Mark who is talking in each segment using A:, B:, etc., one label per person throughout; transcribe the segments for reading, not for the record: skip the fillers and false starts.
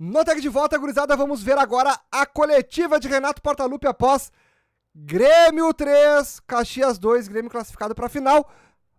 A: No Tag de volta, gurizada, vamos ver agora a coletiva de Renato Portaluppi após Grêmio 3, Caxias 2, Grêmio classificado para a final.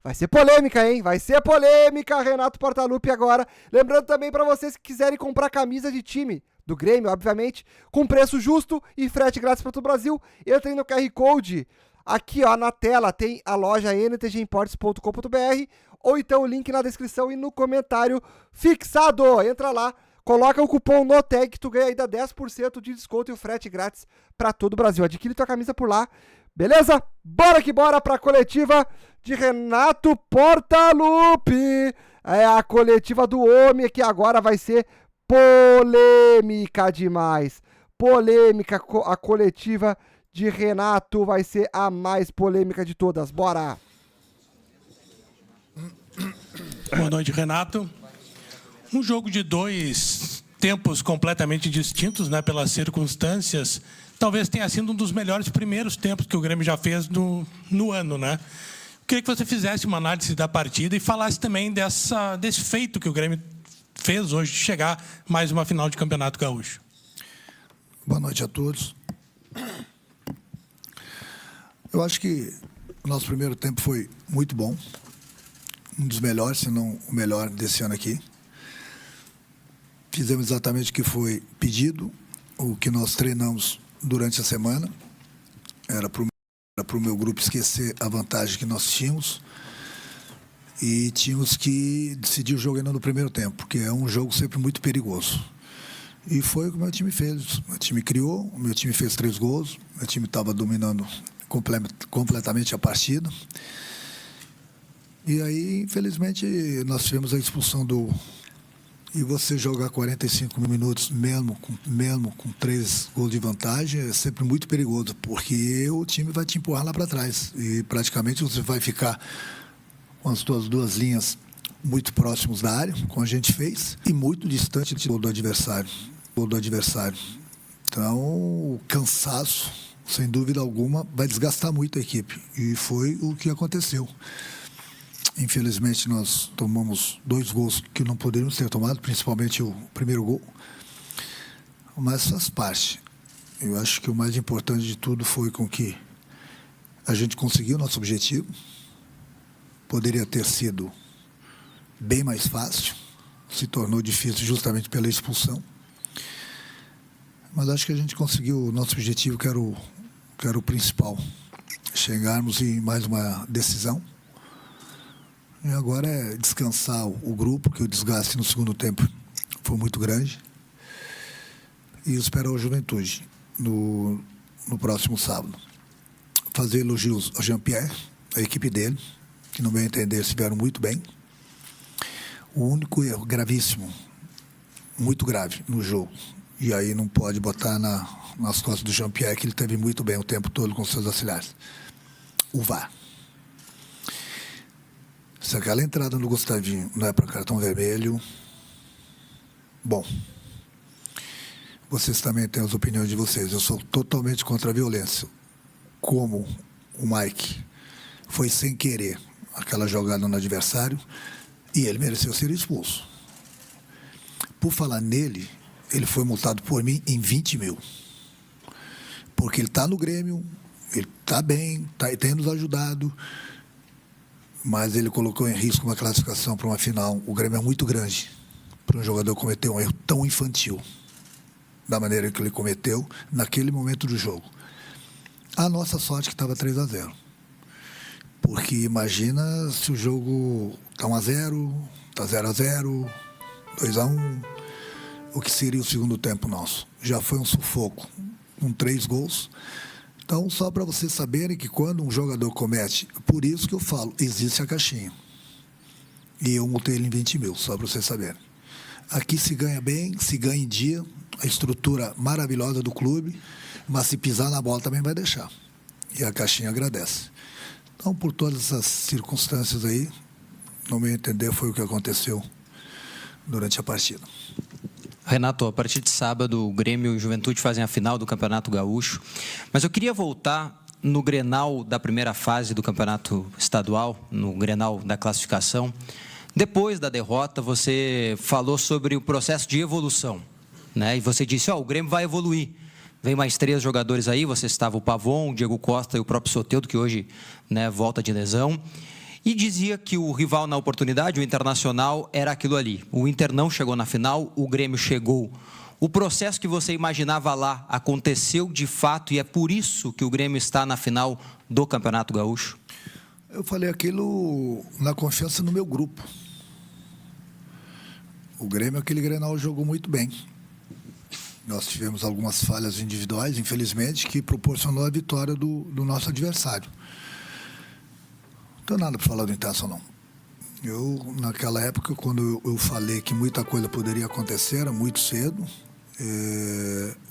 A: Vai ser polêmica, hein? Vai ser polêmica, Renato Portaluppi agora. Lembrando também para vocês que quiserem comprar camisa de time do Grêmio, obviamente, com preço justo e frete grátis para todo o Brasil, entrem no QR Code. Aqui, ó, na tela tem a loja ntgimports.com.br ou então o link na descrição e no comentário fixado. Entra lá, coloca o cupom NOTAG que tu ganha ainda 10% de desconto e o frete grátis para todo o Brasil. Adquire tua camisa por lá, beleza? Bora que bora pra coletiva de Renato Portaluppi. É a coletiva do homem que agora vai ser polêmica demais. Polêmica, a coletiva de Renato vai ser a mais polêmica de todas. Bora!
B: Boa noite, Renato. Um jogo de dois tempos completamente distintos, né, pelas circunstâncias. Talvez tenha sido um dos melhores primeiros tempos que o Grêmio já fez no ano, né? Queria que você fizesse uma análise da partida e falasse também desse feito que o Grêmio fez hoje de chegar mais uma final de Campeonato Gaúcho.
C: Boa noite a todos. Eu acho que o nosso primeiro tempo foi muito bom. Um dos melhores, se não o melhor desse ano aqui. Fizemos exatamente o que foi pedido, o que nós treinamos durante a semana. Era para o meu grupo esquecer a vantagem que nós tínhamos. E tínhamos que decidir o jogo ainda no primeiro tempo, porque é um jogo sempre muito perigoso. E foi o que o meu time fez. O meu time criou, o meu time fez 3 gols, o meu time estava dominando completamente a partida. E aí, infelizmente, nós tivemos a expulsão do... E você jogar 45 minutos mesmo com 3 gols de vantagem é sempre muito perigoso, porque o time vai te empurrar lá para trás. E praticamente você vai ficar com as suas duas linhas muito próximos da área, como a gente fez, e muito distante do adversário. Então, o cansaço, sem dúvida alguma, vai desgastar muito a equipe. E foi o que aconteceu. Infelizmente, nós tomamos 2 gols que não poderíamos ter tomado, principalmente o primeiro gol. Mas faz parte. Eu acho que o mais importante de tudo foi com que a gente conseguiu o nosso objetivo. Poderia ter sido bem mais fácil. Se tornou difícil justamente pela expulsão. Mas acho que a gente conseguiu o nosso objetivo, que era o principal. Chegarmos em mais uma decisão. E agora é descansar o grupo, que o desgaste no segundo tempo foi muito grande. E esperar o Juventude no próximo sábado. Fazer elogios ao Jean-Pierre, a equipe dele, que no meu entender estiveram muito bem. O único erro gravíssimo, muito grave no jogo, e aí não pode botar nas costas do Jean-Pierre, que ele teve muito bem o tempo todo com seus auxiliares. O VAR. Se aquela entrada no Gustavinho não é para cartão vermelho, bom, vocês também têm as opiniões de vocês. Eu sou totalmente contra a violência. Como o Mike foi sem querer aquela jogada no adversário e ele mereceu ser expulso. Por falar nele, ele foi multado por mim em 20 mil. Porque ele está no Grêmio, ele está bem, tem nos ajudado, mas ele colocou em risco uma classificação para uma final. O Grêmio é muito grande para um jogador cometer um erro tão infantil, da maneira que ele cometeu, naquele momento do jogo. A nossa sorte que estava 3-0. Porque imagina se o jogo está 1-0, está 0-0, 2-1, o que seria o segundo tempo nosso? Já foi um sufoco, com 3 gols. Então, só para vocês saberem que quando um jogador comete, por isso que eu falo, existe a caixinha. E eu multei ele em 20 mil, só para vocês saberem. Aqui se ganha bem, se ganha em dia, a estrutura maravilhosa do clube, mas se pisar na bola também vai deixar. E a caixinha agradece. Então, por todas essas circunstâncias aí, no meu entender, foi o que aconteceu durante a partida.
D: Renato, a partir de sábado, o Grêmio e o Juventude fazem a final do Campeonato Gaúcho. Mas eu queria voltar no Grenal da primeira fase do Campeonato Estadual, no Grenal da classificação. Depois da derrota, você falou sobre o processo de evolução. né? E você disse, o Grêmio vai evoluir. Vem mais 3 jogadores aí, você estava o Pavon, o Diego Costa e o próprio Soteldo, que hoje, né, volta de lesão. E dizia que o rival na oportunidade, o Internacional, era aquilo ali. O Inter não chegou na final, o Grêmio chegou. O processo que você imaginava lá aconteceu de fato e é por isso que o Grêmio está na final do Campeonato Gaúcho?
C: Eu falei aquilo na confiança no meu grupo. O Grêmio, aquele Grenal, jogou muito bem. Nós tivemos algumas falhas individuais, infelizmente, que proporcionou a vitória do nosso adversário. Não tenho nada para falar do Internacional. Eu, naquela época, quando eu falei que muita coisa poderia acontecer, era muito cedo.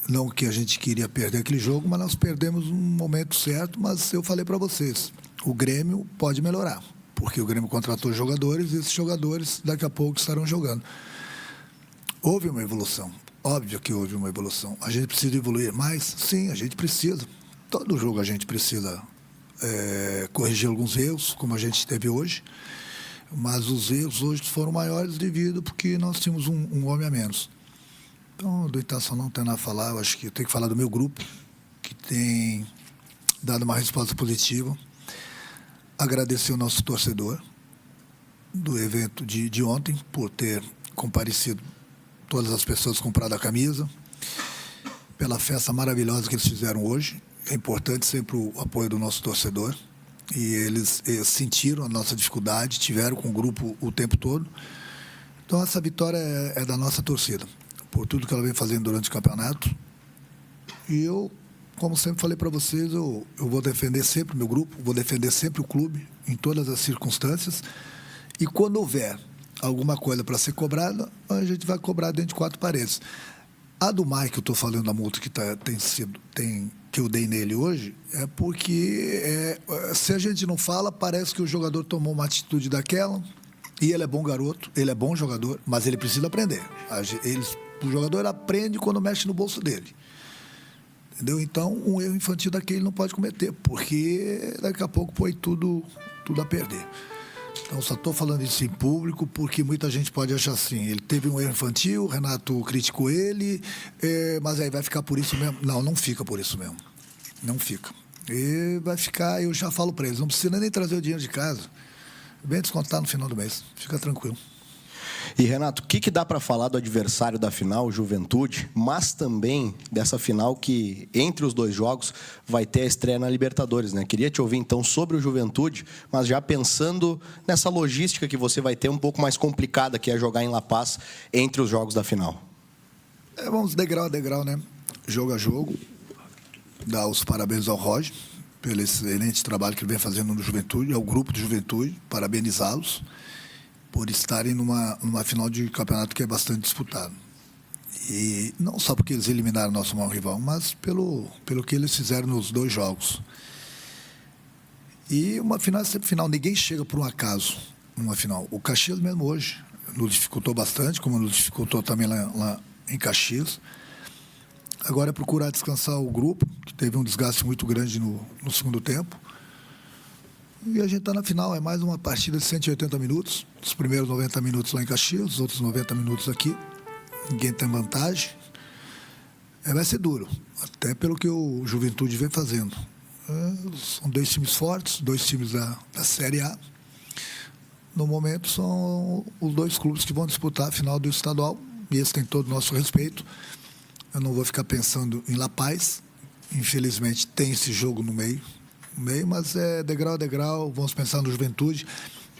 C: Não que a gente queria perder aquele jogo, mas nós perdemos um momento certo. Mas eu falei para vocês, o Grêmio pode melhorar, porque o Grêmio contratou jogadores e esses jogadores daqui a pouco estarão jogando. Houve uma evolução, óbvio que houve uma evolução. A gente precisa evoluir mais? Sim, a gente precisa. Todo jogo a gente precisa corrigir alguns erros, como a gente teve hoje. Mas os erros hoje foram maiores devido porque nós tínhamos um homem a menos. Então, do Internacional não tem nada a falar. Eu acho que eu tenho que falar do meu grupo, que tem dado uma resposta positiva. Agradecer o nosso torcedor do evento de ontem, por ter comparecido todas as pessoas compraram a camisa, pela festa maravilhosa que eles fizeram hoje. É importante sempre o apoio do nosso torcedor. E eles sentiram a nossa dificuldade, tiveram com o grupo o tempo todo. Então, essa vitória é da nossa torcida, por tudo que ela vem fazendo durante o campeonato. E eu, como sempre falei para vocês, eu vou defender sempre o meu grupo, vou defender sempre o clube, em todas as circunstâncias. E quando houver alguma coisa para ser cobrada, a gente vai cobrar dentro de 4 paredes. A do Mike, eu estou falando da multa que que eu dei nele hoje, é porque se a gente não fala, parece que o jogador tomou uma atitude daquela, e ele é bom garoto, ele é bom jogador, mas ele precisa aprender. O jogador aprende quando mexe no bolso dele. Entendeu? Então, um erro infantil daquele não pode cometer, porque daqui a pouco põe tudo a perder. Então, só estou falando isso em público porque muita gente pode achar assim, ele teve um erro infantil, o Renato criticou ele, mas aí vai ficar por isso mesmo. Não, não fica por isso mesmo. Não fica. E vai ficar, eu já falo para eles, não precisa nem trazer o dinheiro de casa, vem descontar no final do mês, fica tranquilo.
E: E, Renato, o que dá para falar do adversário da final, Juventude, mas também dessa final que, entre os 2 jogos, vai ter a estreia na Libertadores, né? Queria te ouvir, então, sobre o Juventude, mas já pensando nessa logística que você vai ter um pouco mais complicada, que é jogar em La Paz entre os jogos da final.
C: Vamos degrau a degrau, né? Jogo a jogo. Dar os parabéns ao Roger pelo excelente trabalho que ele vem fazendo no Juventude, ao grupo do Juventude, parabenizá-los por estarem numa final de campeonato que é bastante disputado. E não só porque eles eliminaram nosso maior rival, mas pelo que eles fizeram nos 2 jogos. E uma final é sempre final, ninguém chega por um acaso numa final. O Caxias mesmo hoje nos dificultou bastante, como nos dificultou também lá em Caxias. Agora é procurar descansar o grupo, que teve um desgaste muito grande no segundo tempo. E a gente está na final, é mais uma partida de 180 minutos. Os primeiros 90 minutos lá em Caxias, os outros 90 minutos aqui. Ninguém tem vantagem. Vai ser duro, até pelo que o Juventude vem fazendo. São 2 times fortes, 2 times da Série A. No momento, são os 2 clubes que vão disputar a final do estadual. E esse tem todo o nosso respeito. Eu não vou ficar pensando em La Paz. Infelizmente, tem esse jogo no meio, mas é degrau a degrau, vamos pensar no Juventude.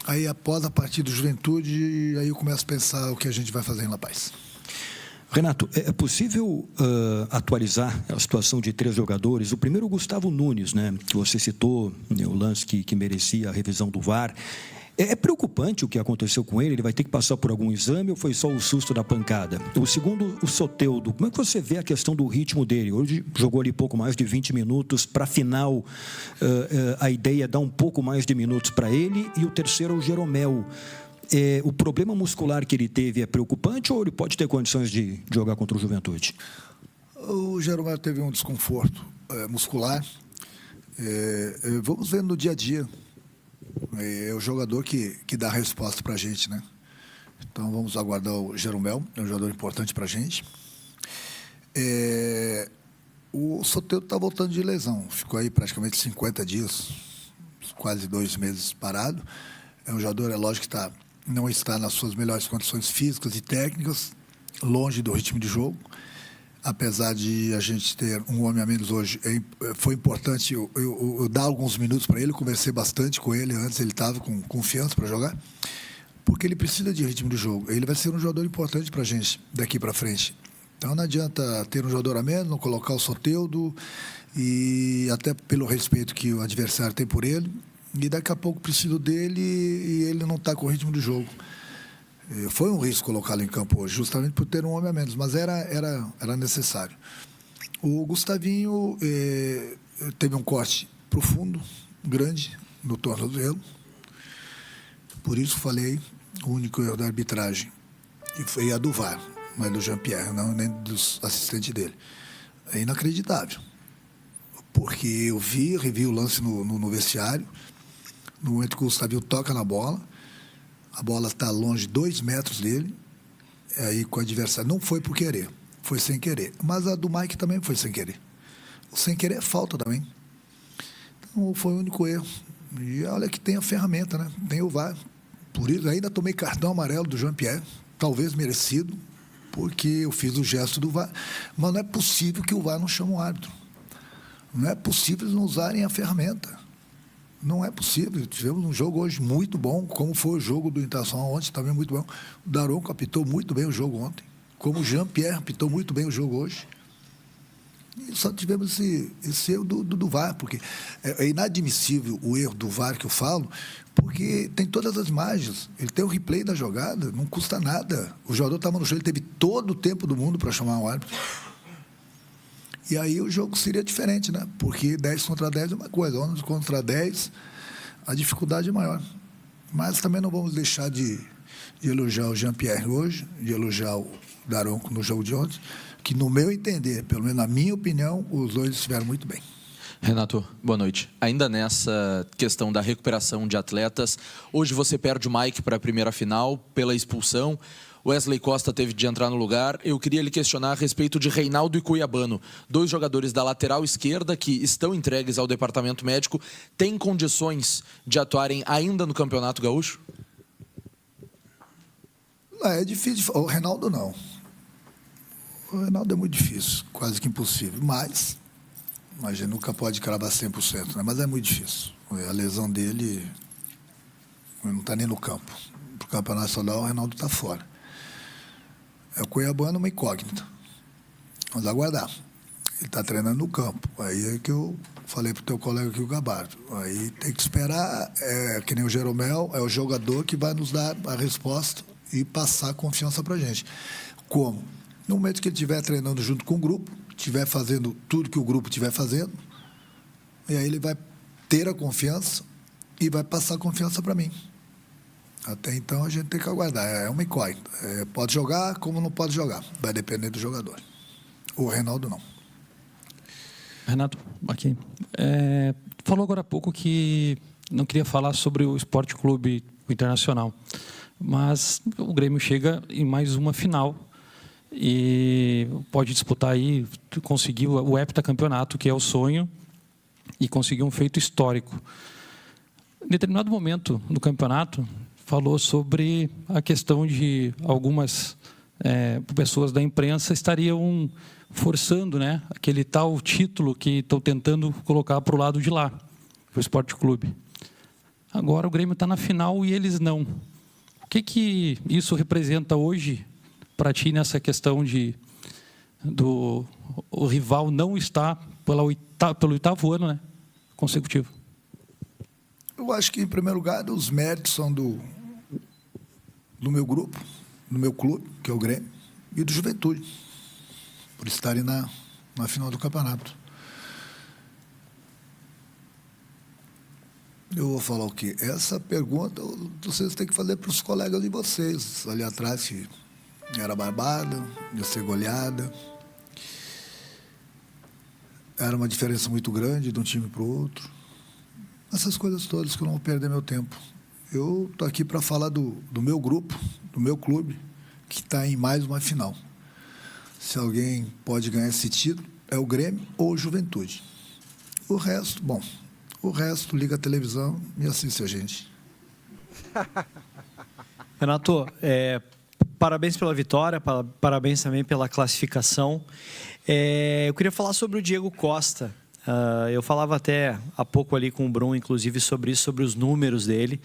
C: Aí, após a partida do Juventude, aí eu começo a pensar o que a gente vai fazer em La Paz.
F: Renato, é possível atualizar a situação de 3 jogadores? O primeiro, o Gustavo Nunes, né, que você citou, né, o lance que merecia a revisão do VAR. É preocupante o que aconteceu com ele? Ele vai ter que passar por algum exame ou foi só o susto da pancada? O segundo, o Soteldo. Como é que você vê a questão do ritmo dele? Hoje jogou ali pouco mais de 20 minutos. Para a final, a ideia é dar um pouco mais de minutos para ele. E o terceiro, o Jeromel. O problema muscular que ele teve é preocupante ou ele pode ter condições de jogar contra o Juventude?
C: O Jeromel teve um desconforto muscular. Vamos ver no dia a dia. É o jogador que dá a resposta para a gente, né? Então vamos aguardar o Jeromel, é um jogador importante para a gente. O Soteldo está voltando de lesão. Ficou aí praticamente 50 dias, quase 2 meses parado. É um jogador, é lógico que não está nas suas melhores condições físicas e técnicas, longe do ritmo de jogo. Apesar de a gente ter um homem a menos hoje, foi importante eu dar alguns minutos para ele. Conversei bastante com ele antes, ele estava com confiança para jogar, porque ele precisa de ritmo de jogo. Ele vai ser um jogador importante para a gente daqui para frente. Então não adianta ter um jogador a menos, não colocar o Soteldo, e até pelo respeito que o adversário tem por ele, e daqui a pouco preciso dele e ele não está com o ritmo do jogo. Foi um risco colocá-lo em campo hoje, justamente por ter um homem a menos, mas era necessário. O Gustavinho teve um corte profundo, grande, no tornozelo. Por isso falei, o único erro da arbitragem e foi a do VAR, mas do Jean-Pierre, não nem dos assistentes dele. É inacreditável, porque eu revi o lance no vestiário, no momento que o Gustavinho toca na bola, a bola está longe 2 metros dele, aí com o adversário. Não foi por querer, foi sem querer. Mas a do Mike também foi sem querer. O sem querer é falta também. Então foi o único erro. E olha que tem a ferramenta, né? Tem o VAR. Por isso ainda tomei cartão amarelo do Jean-Pierre, talvez merecido, porque eu fiz o gesto do VAR. Mas não é possível que o VAR não chame o árbitro. Não é possível eles não usarem a ferramenta. Não é possível. Tivemos um jogo hoje muito bom, como foi o jogo do Internacional ontem, também muito bom. O Daronco apitou muito bem o jogo ontem, como o Jean-Pierre apitou muito bem o jogo hoje. E só tivemos esse erro do VAR, porque é inadmissível o erro do VAR que eu falo, porque tem todas as imagens. Ele tem o replay da jogada, não custa nada. O jogador estava no chão, ele teve todo o tempo do mundo para chamar o árbitro. E aí o jogo seria diferente, né? Porque 10 contra 10 é uma coisa, 11 contra 10, a dificuldade é maior. Mas também não vamos deixar de elogiar o Jean-Pierre hoje, de elogiar o Daronco no jogo de ontem, que no meu entender, pelo menos na minha opinião, os dois estiveram muito bem.
G: Renato, boa noite. Ainda nessa questão da recuperação de atletas, hoje você perde o Mike para a primeira final pela expulsão. Wesley Costa teve de entrar no lugar. Eu queria lhe questionar a respeito de Reinaldo e Cuiabano, 2 jogadores da lateral esquerda que estão entregues ao departamento médico. Têm condições de atuarem ainda no Campeonato Gaúcho?
C: É difícil. O Reinaldo não. O Reinaldo é muito difícil, quase que impossível. Mas a gente nunca pode cravar 100%, né? Mas é muito difícil. A lesão dele não está nem no campo. Para o Campeonato Nacional, o Reinaldo está fora. O Cuiabano é uma incógnita. Vamos aguardar. Ele está treinando no campo. Aí é que eu falei para o teu colega aqui, o Gabardo. Aí tem que esperar, que nem o Jeromel, é o jogador que vai nos dar a resposta e passar confiança para a gente. Como? No momento que ele estiver treinando junto com o grupo, estiver fazendo tudo que o grupo estiver fazendo, e aí ele vai ter a confiança e vai passar a confiança para mim. Até então a gente tem que aguardar. É uma incógnita. Pode jogar como não pode jogar. Vai depender do jogador. O Reinaldo não.
H: Renato, aqui. Falou agora há pouco que não queria falar sobre o Esporte Clube Internacional, mas o Grêmio chega em mais uma final e pode disputar aí, conseguir o heptacampeonato, que é o sonho, e conseguir um feito histórico. Em determinado momento do campeonato, falou sobre a questão de algumas pessoas da imprensa estariam forçando, né, aquele tal título que estão tentando colocar para o lado de lá, o Esporte Clube. Agora o Grêmio está na final e eles não. O que isso representa hoje para ti nessa questão do rival não estar pelo 8º ano, né, consecutivo?
C: Eu acho que, em primeiro lugar, os méritos são do meu grupo, do meu clube, que é o Grêmio, e do Juventude, por estarem na final do campeonato. Eu vou falar o quê? Essa pergunta vocês têm que fazer para os colegas de vocês, ali atrás, que era barbada, ia ser goleada. Era uma diferença muito grande de um time para o outro. Essas coisas todas que eu não vou perder meu tempo. Eu estou aqui para falar do meu grupo, do meu clube, que está em mais uma final. se alguém pode ganhar esse título, é o Grêmio ou o Juventude. O resto, bom, liga a televisão e assiste a gente.
I: Renato, parabéns pela vitória, parabéns também pela classificação. Eu queria falar sobre o Diego Costa. Eu falava até há pouco ali com o Bruno, inclusive, sobre isso, sobre os números dele.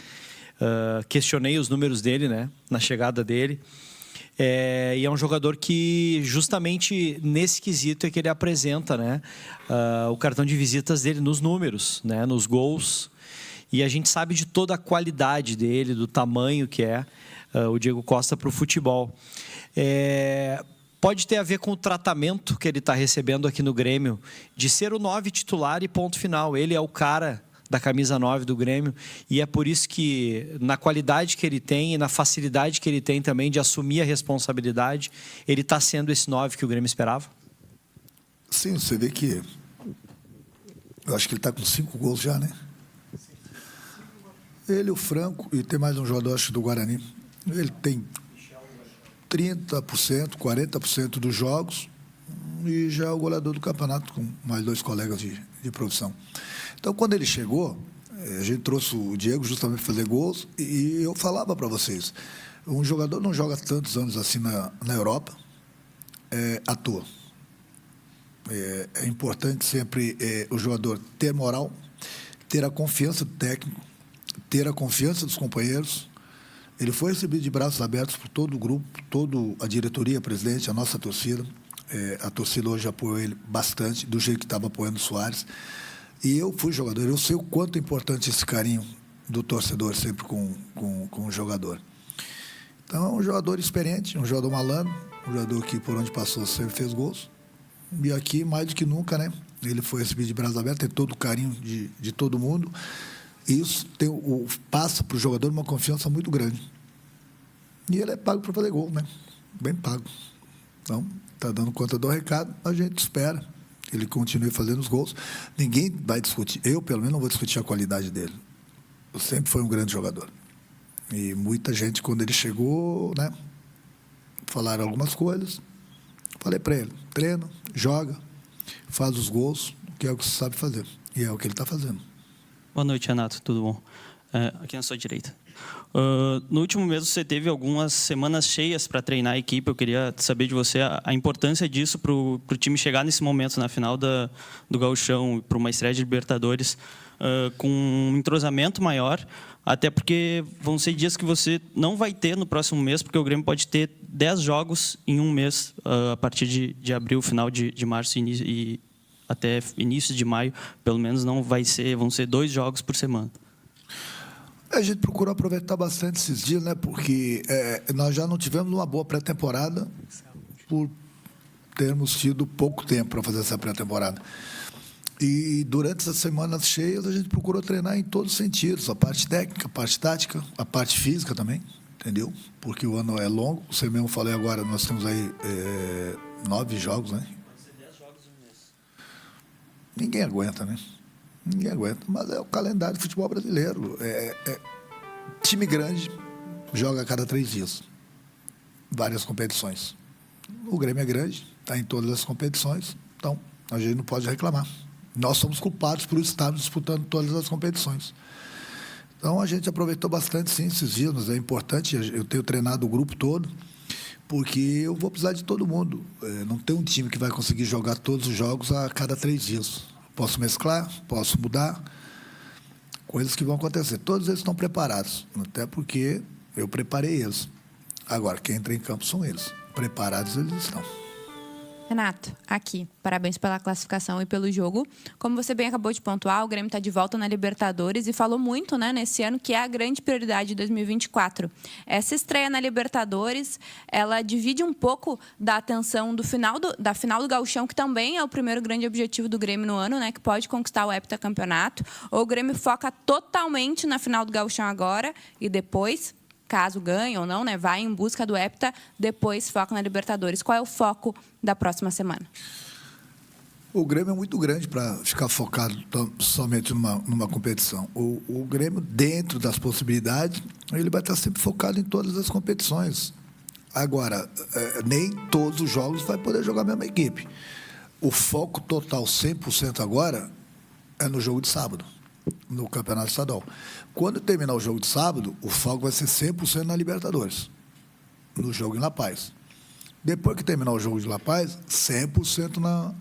I: Questionei os números dele, né, na chegada dele. E é um jogador que, justamente nesse quesito, é que ele apresenta, né, o cartão de visitas dele nos números, né, nos gols. E a gente sabe de toda a qualidade dele, do tamanho que é o Diego Costa para o futebol. Pode ter a ver com o tratamento que ele está recebendo aqui no Grêmio, de ser o 9 titular e ponto final. Ele é o cara da camisa 9 do Grêmio, e é por isso que, na qualidade que ele tem e na facilidade que ele tem também de assumir a responsabilidade, ele está sendo esse 9 que o Grêmio esperava?
C: Sim, você vê que... Eu acho que ele está com 5 gols já, né? Ele, o Franco, e tem mais um jogador, acho, do Guarani. Ele tem 30%, 40% dos jogos, e já é o goleador do campeonato, com mais 2 colegas de profissão. Então, quando ele chegou, a gente trouxe o Diego justamente para fazer gols, e eu falava para vocês, um jogador não joga tantos anos assim na Europa à toa. É importante sempre o jogador ter moral, ter a confiança do técnico, ter a confiança dos companheiros. Ele foi recebido de braços abertos por todo o grupo, toda a diretoria, a presidente, a nossa torcida. A torcida hoje apoiou ele bastante, do jeito que estava apoiando o Soares. E eu fui jogador, eu sei o quanto é importante esse carinho do torcedor sempre com o jogador. Então, é um jogador experiente, um jogador malandro, um jogador que, por onde passou, sempre fez gols. E aqui, mais do que nunca, né? Ele foi recebido de braços abertos, tem todo o carinho de todo mundo. E isso passa para o jogador uma confiança muito grande. E ele é pago para fazer gol, né? Bem pago. Então, está dando conta do recado, a gente espera que ele continue fazendo os gols. Ninguém vai discutir, eu, pelo menos, não vou discutir a qualidade dele. Eu sempre foi um grande jogador. E muita gente, quando ele chegou, né, falaram algumas coisas. Falei para ele, treina, joga, faz os gols, que é o que você sabe fazer. E é o que ele está fazendo.
J: Boa noite, Renato. Tudo bom? Aqui na sua direita. No último mês, você teve algumas semanas cheias para treinar a equipe. Eu queria saber de você a importância disso para o time chegar nesse momento, na final do Gauchão, para uma estreia de Libertadores, com um entrosamento maior, até porque vão ser dias que você não vai ter no próximo mês, porque o Grêmio pode ter 10 jogos em um mês, a partir de abril, final de março e até início de maio, pelo menos vão ser 2 jogos por semana.
C: A gente procurou aproveitar bastante esses dias, né? Porque nós já não tivemos uma boa pré-temporada por termos tido pouco tempo para fazer essa pré-temporada. E durante essas semanas cheias a gente procurou treinar em todos os sentidos, a parte técnica, a parte tática, a parte física também, entendeu? Porque o ano é longo, você mesmo falei agora, nós temos aí 9 jogos, né? Ninguém aguenta, né? Ninguém aguenta. Mas é o calendário do futebol brasileiro. Time grande joga a cada 3 dias. Várias competições. O Grêmio é grande, está em todas as competições. Então, a gente não pode reclamar. Nós somos culpados por estarmos disputando todas as competições. Então, a gente aproveitou bastante, sim, esses dias. Mas é importante, eu tenho treinado o grupo todo, porque eu vou precisar de todo mundo. Não tem um time que vai conseguir jogar todos os jogos a cada 3 dias. Posso mesclar, posso mudar, coisas que vão acontecer. Todos eles estão preparados, até porque eu preparei eles. Agora, quem entra em campo são eles. Preparados eles estão.
K: Renato, aqui, parabéns pela classificação e pelo jogo. Como você bem acabou de pontuar, o Grêmio está de volta na Libertadores e falou muito, né, nesse ano, que é a grande prioridade de 2024. Essa estreia na Libertadores, ela divide um pouco da atenção da final do Gauchão, que também é o primeiro grande objetivo do Grêmio no ano, né, que pode conquistar o heptacampeonato. Ou o Grêmio foca totalmente na final do Gauchão agora e depois, caso ganhe ou não, né, vai em busca do hepta, depois foca na Libertadores. Qual é o foco da próxima semana?
C: O Grêmio é muito grande para ficar focado somente numa competição. O Grêmio, dentro das possibilidades, ele vai estar sempre focado em todas as competições. Agora, nem todos os jogos vai poder jogar a mesma equipe. O foco total, 100% agora, é no jogo de sábado, no Campeonato Estadual. Quando terminar o jogo de sábado, o foco vai ser 100% na Libertadores, no jogo em La Paz. Depois que terminar o jogo de La Paz, 100%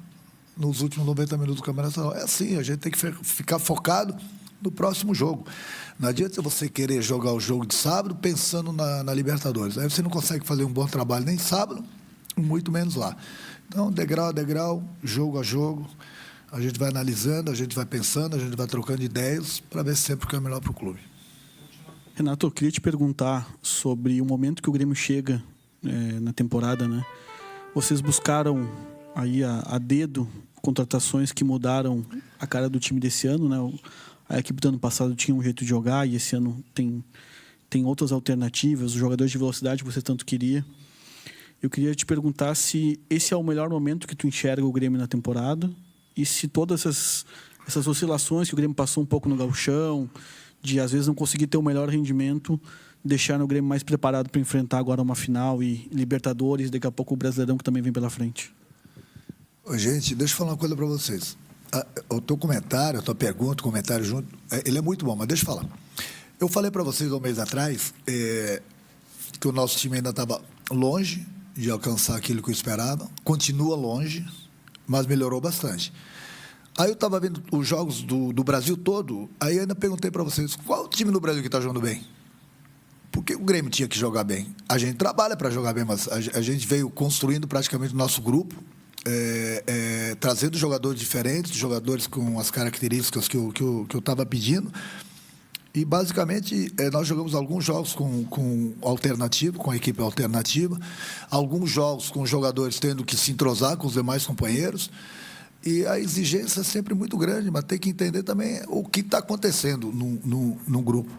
C: nos últimos 90 minutos do Campeonato Estadual. É assim, a gente tem que ficar focado no próximo jogo. Não adianta você querer jogar o jogo de sábado pensando na Libertadores. Aí você não consegue fazer um bom trabalho nem sábado, muito menos lá. Então, degrau a degrau, jogo a jogo, a gente vai analisando, a gente vai pensando, a gente vai trocando ideias para ver sempre o que é melhor para o clube.
L: Renato, eu queria te perguntar sobre o momento que o Grêmio chega na temporada, né? Vocês buscaram aí a dedo contratações que mudaram a cara do time desse ano, né? A equipe do ano passado tinha um jeito de jogar e esse ano tem outras alternativas, os jogadores de velocidade que você tanto queria. Eu queria te perguntar se esse é o melhor momento que tu enxerga o Grêmio na temporada e se todas essas oscilações que o Grêmio passou um pouco no gauchão, de às vezes não conseguir ter o melhor rendimento, deixaram o Grêmio mais preparado para enfrentar agora uma final e Libertadores, daqui a pouco o Brasileirão que também vem pela frente.
C: Gente, deixa eu falar uma coisa para vocês. O teu comentário, a tua pergunta, o comentário junto, ele é muito bom, mas deixa eu falar. Eu falei para vocês há um mês atrás que o nosso time ainda estava longe de alcançar aquilo que eu esperava, continua longe, mas melhorou bastante. Aí eu estava vendo os jogos do Brasil todo, aí eu ainda perguntei para vocês, qual o time do Brasil que está jogando bem? Porque o Grêmio tinha que jogar bem. A gente trabalha para jogar bem, mas a gente veio construindo praticamente o nosso grupo, trazendo jogadores diferentes, jogadores com as características que eu estava pedindo. E, basicamente, nós jogamos alguns jogos com alternativo, com a equipe alternativa, alguns jogos com jogadores tendo que se entrosar com os demais companheiros. E a exigência é sempre muito grande, mas tem que entender também o que está acontecendo no grupo.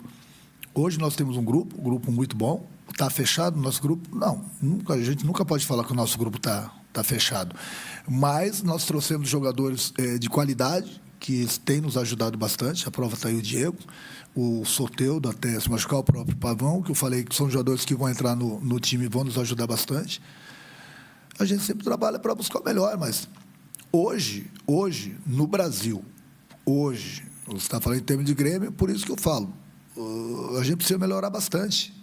C: Hoje nós temos um grupo muito bom. Está fechado o nosso grupo? Não, a gente nunca pode falar que o nosso grupo está fechado. Mas nós trouxemos jogadores de qualidade, que têm nos ajudado bastante. A prova está aí o Diego, o Soteldo, até se machucar, o próprio Pavão, que eu falei que são jogadores que vão entrar no time e vão nos ajudar bastante. A gente sempre trabalha para buscar o melhor, mas hoje, no Brasil, você está falando em termos de Grêmio, por isso que eu falo, a gente precisa melhorar bastante.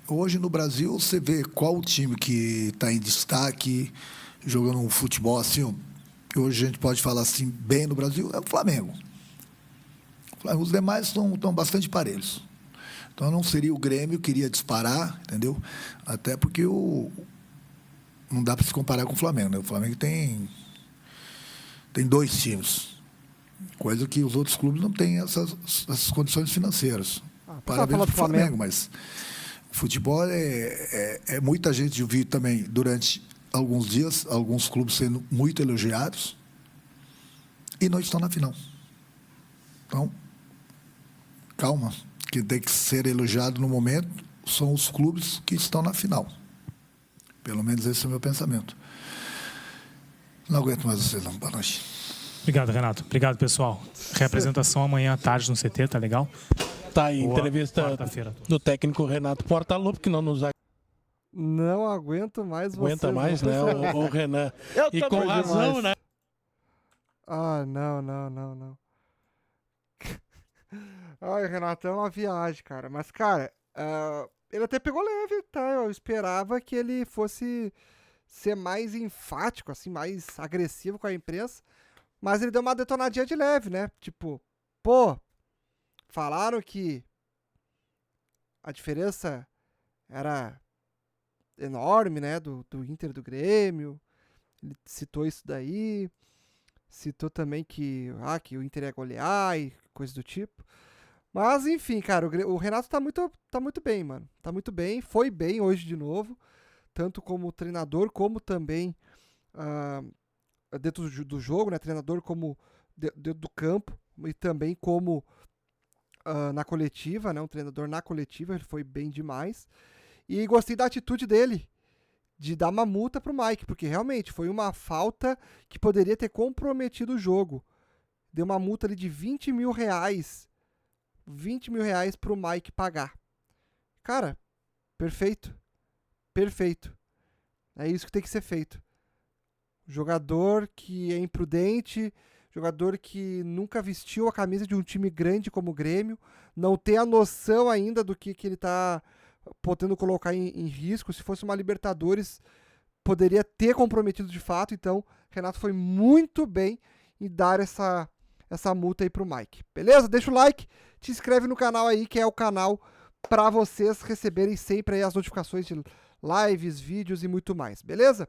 C: Hoje, no Brasil, você vê qual o time que está em destaque, jogando um futebol assim, hoje a gente pode falar assim, bem no Brasil, é o Flamengo. Os demais estão bastante parelhos. Então, não seria o Grêmio que iria disparar, entendeu? Até porque não dá para se comparar com o Flamengo, né? O Flamengo tem 2 times, coisa que os outros clubes não têm essas condições financeiras. Parabéns para o Flamengo, mas o futebol é muita gente. Eu vi também, durante alguns dias, alguns clubes sendo muito elogiados e não estão na final. Então, calma, quem tem que ser elogiado no momento são os clubes que estão na final. Pelo menos esse é o meu pensamento. Não aguento mais vocês, não. Boa noite.
M: Obrigado, Renato. Obrigado, pessoal. Representação amanhã à tarde no CT, tá legal?
B: Tá aí, entrevista do técnico Renato Portaluppi, que não nos
A: Não aguento mais vocês.
B: aguenta mais, né, o Renan. E com razão, né?
A: Ah, não. Ai, o Renato é uma viagem, cara. Mas, cara, ele até pegou leve, tá? Eu esperava que ele fosse ser mais enfático, assim, mais agressivo com a imprensa. Mas ele deu uma detonadinha de leve, né? Tipo, falaram que a diferença era enorme, né? Do Inter e do Grêmio. Ele citou isso daí. Citou também que o Inter ia golear e coisa do tipo. Mas, enfim, cara, o Renato tá muito bem, mano. Tá muito bem, foi bem hoje de novo. Tanto como treinador, como também dentro do jogo, né? Treinador como dentro do campo. E também como na coletiva, né? Um treinador na coletiva, ele foi bem demais. E gostei da atitude dele, de dar uma multa pro Mike, porque realmente foi uma falta que poderia ter comprometido o jogo. Deu uma multa ali de 20 mil reais. 20 mil reais pro Mike pagar. Cara, perfeito. Perfeito. É isso que tem que ser feito. Jogador que é imprudente, jogador que nunca vestiu a camisa de um time grande como o Grêmio, não tem a noção ainda do que ele está podendo colocar em risco. Se fosse uma Libertadores, poderia ter comprometido de fato. Então, Renato foi muito bem em dar essa multa aí pro Mike. Beleza? Deixa o like, te inscreve no canal aí, que é o canal para vocês receberem sempre aí as notificações de lives, vídeos e muito mais. Beleza?